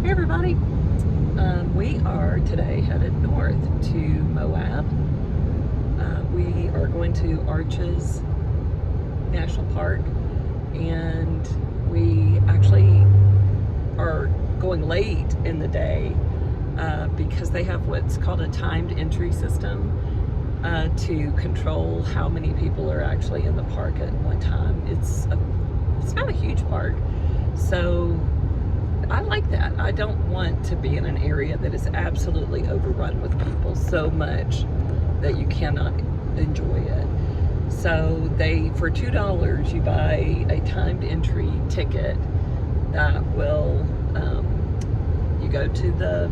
Hey everybody, we are today headed north to Moab. We are going to Arches National Park, and we actually are going late in the day because they have what's called a timed entry system to control how many people are actually in the park at one time. It's not a huge park, so I like that. I don't want to be in an area that is absolutely overrun with people so much that you cannot enjoy it. So for $2 you buy a timed entry ticket that will, you go to the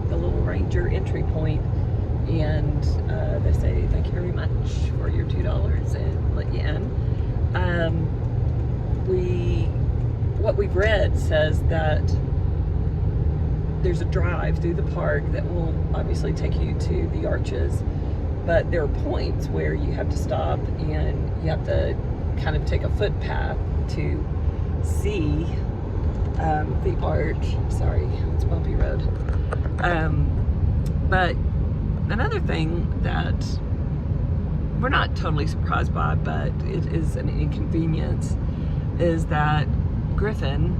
little ranger entry point, and they say thank you very much for your $2 and let you in. What we've read says that there's a drive through the park that will obviously take you to the Arches, but there are points where you have to stop and you have to kind of take a footpath to see the arch. Sorry, it's a bumpy road. But another thing that we're not totally surprised by, but it is an inconvenience, is that Griffin,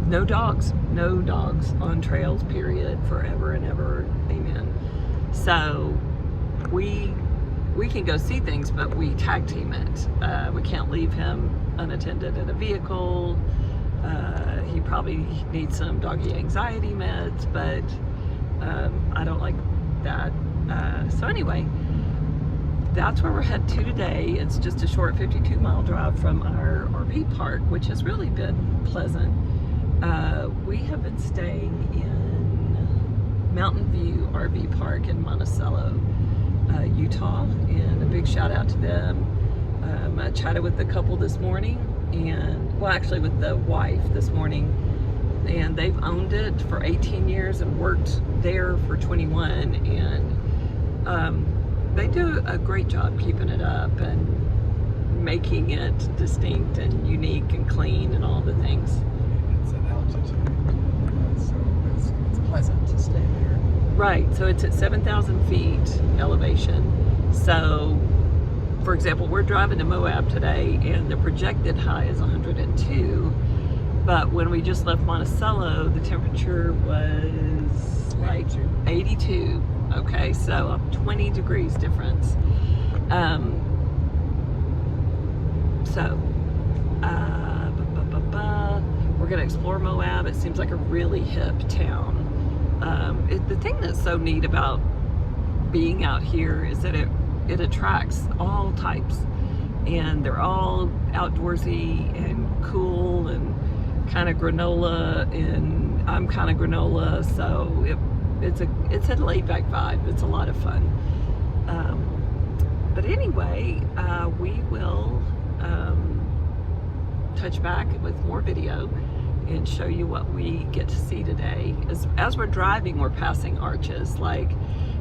no dogs on trails, period, forever and ever, amen. So we can go see things, but we tag team it. We can't leave him unattended in a vehicle. He probably needs some doggy anxiety meds, but I don't like that. So anyway, that's where we're headed to today. It's just a short 52-mile drive from our RV park, which has really been pleasant. We have been staying in Mountain View RV Park in Monticello, Utah, and a big shout out to them. I chatted with the couple this morning, actually with the wife this morning, and they've owned it for 18 years and worked there for 21, and they do a great job keeping it up and making it distinct and unique and clean and all the things. It's an altitude, so it's pleasant to stay there. Right, so it's at 7,000 feet elevation. So, for example, we're driving to Moab today, and the projected high is 102. But when we just left Monticello, the temperature was like 82. Okay, so a 20 degrees difference. We're gonna explore Moab. It seems like a really hip town. The thing that's so neat about being out here is that it attracts all types, and they're all outdoorsy and cool and kind of granola, and I'm kind of granola, so it's a laid-back vibe. It's a lot of fun. But anyway, we will touch back with more video and show you what we get to see today. As we're driving, we're passing arches. Like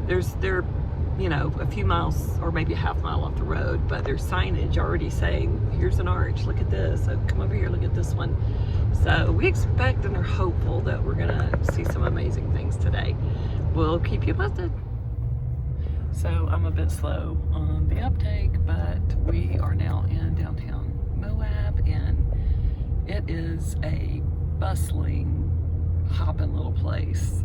they're a few miles or maybe a half mile off the road, but there's signage already saying, here's an arch, look at this, come over here, look at this one. So we expect and are hopeful that we're gonna see some amazing things today. We'll keep you posted. So I'm a bit slow on the uptake, but we are now in downtown Moab, and it is a bustling, hopping little place.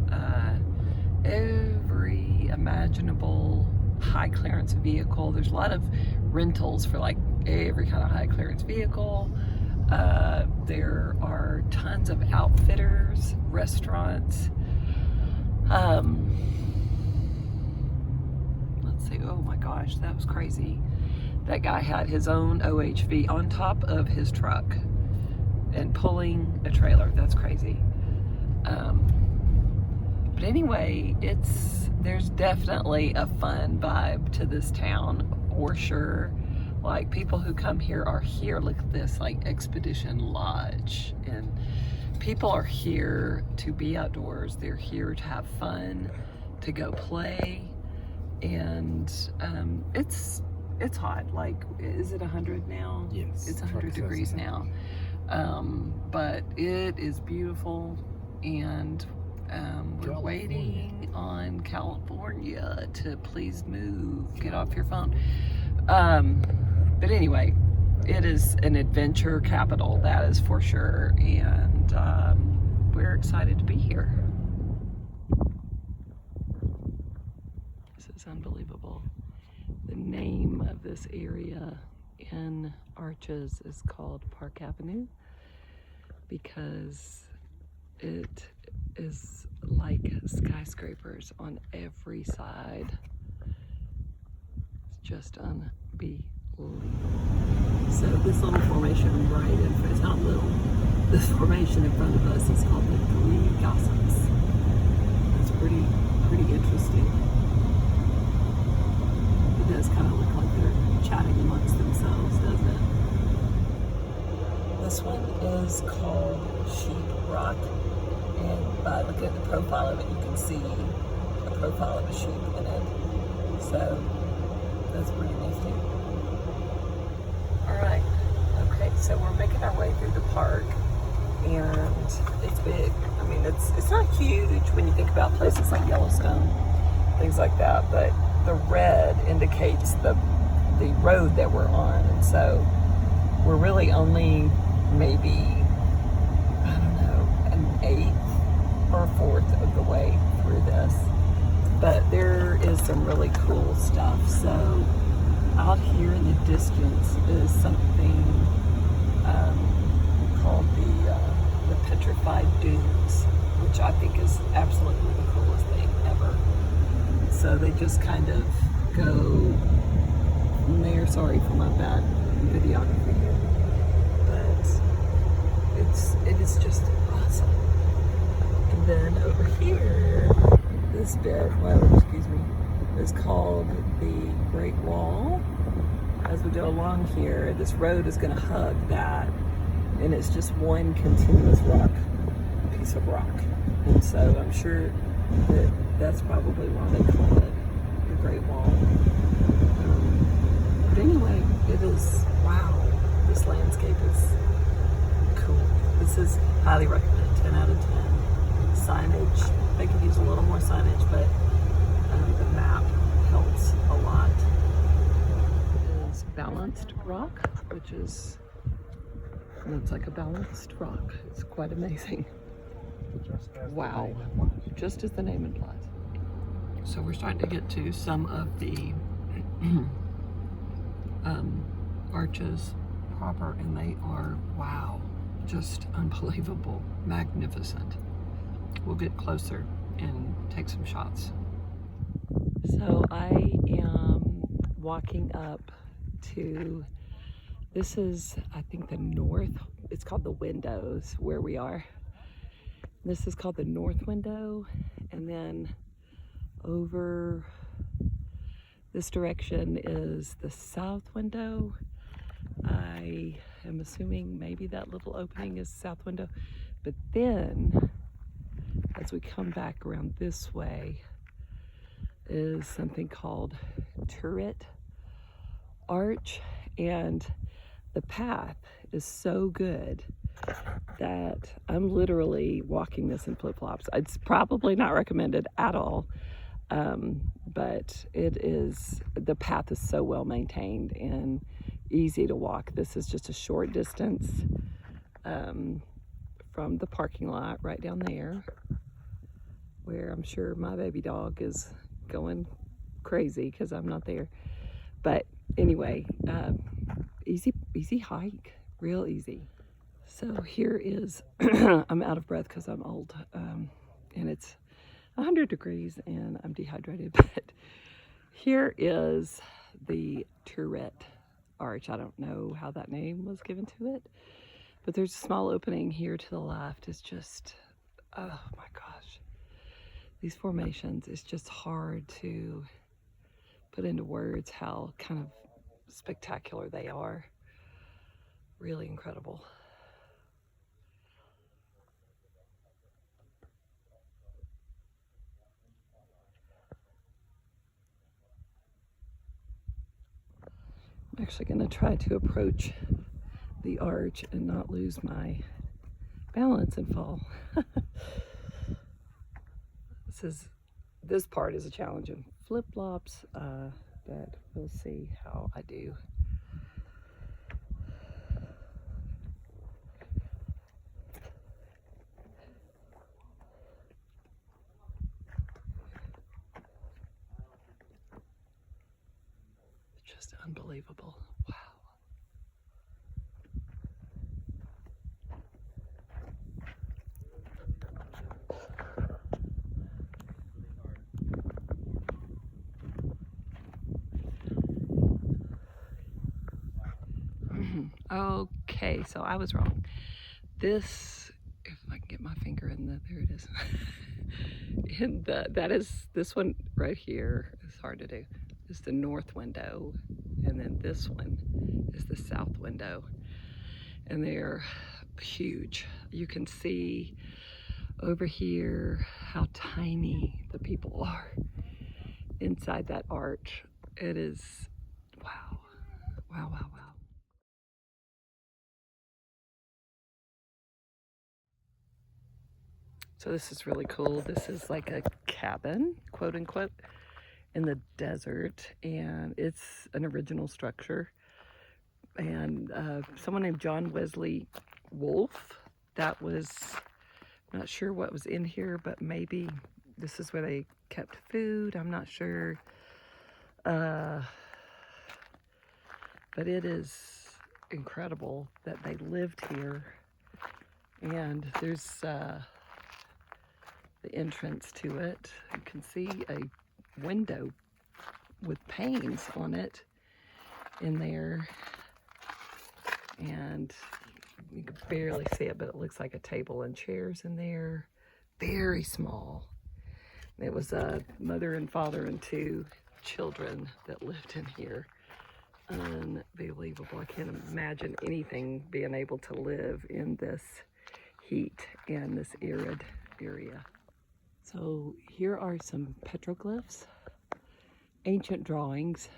Every imaginable high clearance vehicle. There's a lot of rentals for like every kind of high clearance vehicle. There are tons of outfitters, restaurants. Let's see, oh my gosh, that was crazy. That guy had his own OHV on top of his truck and pulling a trailer. That's crazy. But anyway, there's definitely a fun vibe to this town for sure. Like, people who come here are here. Look at this, like Expedition Lodge, and people are here to be outdoors. They're here to have fun, to go play, and it's hot. Like, is it 100 now? Yes. It's 100 degrees now. But it is beautiful, and we're waiting on California to please move. Get off your phone. But anyway, it is an adventure capital, that is for sure, and we're excited to be here. This is unbelievable. The name of this area in Arches is called Park Avenue because it is like skyscrapers on every side. It's just unbelievable. So this little formation right in front, it's not little, this formation in front of us is called the Three Gossips. It's pretty interesting. It does kind of look like they're chatting amongst themselves, doesn't it? This one is called Sheep Rock, and by looking at the profile of it, you can see a profile of a sheep in it. So that's pretty nifty. All right, okay, so we're making our way through the park, and it's big. I mean, it's not huge when you think about places like Yellowstone, things like that, but the red indicates the road that we're on, and so we're really only maybe, I don't know, an eighth or a fourth of the way through this, but there is some really cool stuff. So out here in the distance is something called the Petrified Dunes, which I think is absolutely the coolest thing ever. So they just kind of go from there. Sorry for my bad videography here, but it is just awesome. And then over here, this bit, excuse me, is called the Great Wall. As we go along here, this road is going to hug that, and it's just one continuous piece of rock. And so I'm sure that that's probably why they call it the Great Wall. But anyway, it is, wow, this landscape is cool. This is highly recommended, 10 out of 10. Signage, they could use a little more signage, but the map helps a lot. It is balanced rock, which is, looks like a balanced rock. It's quite amazing. Wow, just as the name implies. So we're starting to get to some of the arches proper, and they are, wow, just unbelievable, magnificent. We'll get closer and take some shots. So I am walking up to, this is, I think, the north, it's called the Windows where we are. This is called the North Window, and then over this direction is the South Window. I am assuming maybe that little opening is South Window, but then as we come back around this way is something called Turret Arch, and the path is so good that I'm literally walking this in flip-flops. It's probably not recommended at all, but it is, the path is so well maintained and easy to walk. This is just a short distance from the parking lot right down there, where I'm sure my baby dog is going crazy because I'm not there. But anyway, easy hike, real easy. So here is, I'm out of breath because I'm old, and it's 100 degrees and I'm dehydrated, but here is the Turret Arch. I don't know how that name was given to it, but there's a small opening here to the left. It's just, oh my gosh. These formations, it's just hard to put into words how kind of spectacular they are. Really incredible. I'm actually going to try to approach the arch and not lose my balance and fall. This part is a challenge in flip-flops, but we'll see how I do. It's just unbelievable. Wow. Okay, so I was wrong. This, if I can get my finger in there it is. That is, this one right here is hard to do. This is the north window, and then this one is the south window. And they're huge. You can see over here how tiny the people are inside that arch. It is, wow, wow, wow, wow. So this is really cool. This is like a cabin, quote unquote, in the desert, and it's an original structure. And someone named John Wesley Wolfe, that was, not sure what was in here, but maybe this is where they kept food. I'm not sure. But it is incredible that they lived here. And there's the entrance to it. You can see a window with panes on it in there. And you can barely see it, but it looks like a table and chairs in there. Very small. It was a mother and father and 2 children that lived in here. Unbelievable. I can't imagine anything being able to live in this heat and this arid area. So here are some petroglyphs, ancient drawings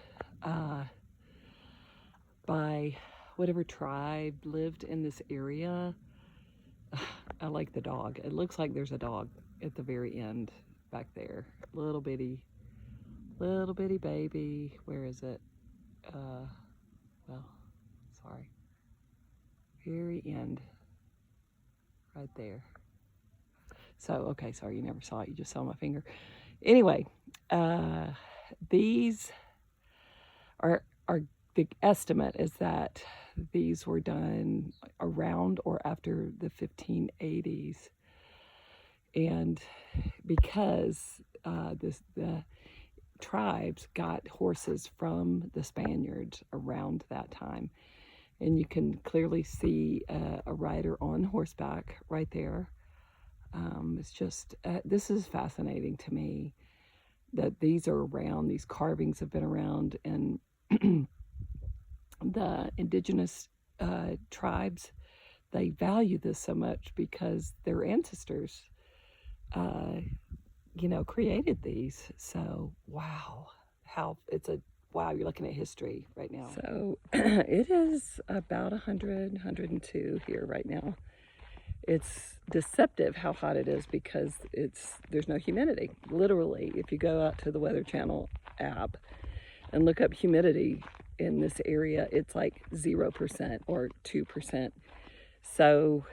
by whatever tribe lived in this area. I like the dog. It looks like there's a dog at the very end back there. Little bitty baby. Where is it? Well, sorry. Very end. Right there. So, okay, sorry, you never saw it. You just saw my finger. Anyway, these are the estimate is that these were done around or after the 1580s. And because the tribes got horses from the Spaniards around that time. And you can clearly see a rider on horseback right there. It's just, this is fascinating to me that these are around, these carvings have been around, and the indigenous tribes, they value this so much because their ancestors, created these. So, wow, wow, you're looking at history right now. So it is about 100, 102 here right now. It's deceptive how hot it is because there's no humidity. Literally, if you go out to the Weather Channel app and look up humidity in this area, it's like 0% or 2%. So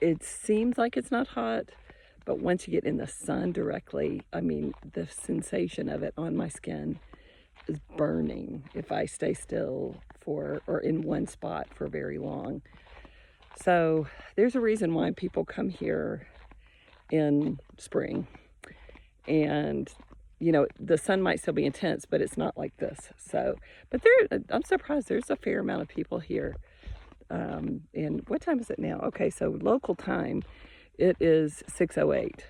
it seems like it's not hot, but once you get in the sun directly, I mean, the sensation of it on my skin is burning if I stay still or in one spot for very long. So there's a reason why people come here in spring. And, the sun might still be intense, but it's not like this. So, but I'm surprised there's a fair amount of people here. And what time is it now? Okay, so local time, it is 6:08.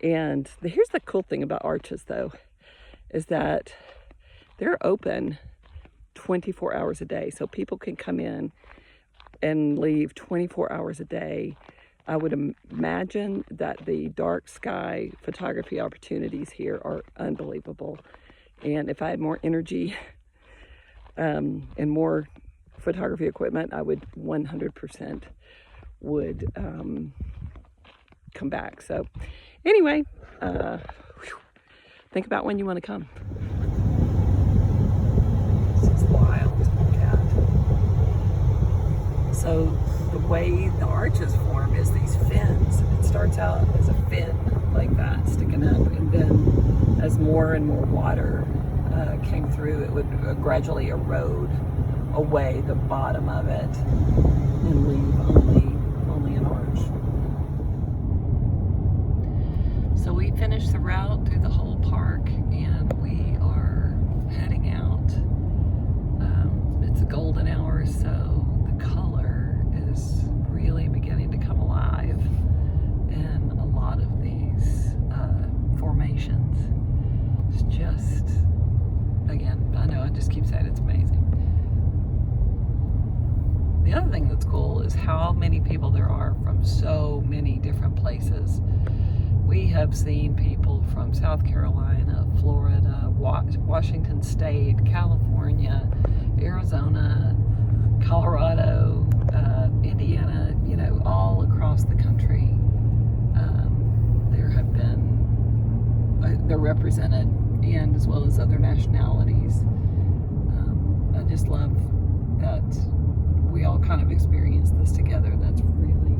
And here's the cool thing about arches, though, is that they're open 24 hours a day. So people can come in and leave 24 hours a day. I would imagine that the dark sky photography opportunities here are unbelievable. And if I had more energy and more photography equipment, I would 100% would come back. So anyway, think about when you want to come. This is wild to look at. So the way the arches form is these fins. It starts out as a fin like that sticking up, and then as more and more water came through, it would gradually erode away the bottom of it and leave only an arch. So we finished the route through the whole park, and we are heading out. It's a golden hour, so the color is really beginning to come alive in a lot of these formations. It's just, again, I know I just keep saying it's amazing. The other thing that's cool is how many people there are from so many different places. We have seen people from South Carolina, Florida, Washington State, California, Arizona, Colorado, Indiana, you know, all across the country. There have been, they're represented, and as well as other nationalities. I just love that we all kind of experience this together. That's really,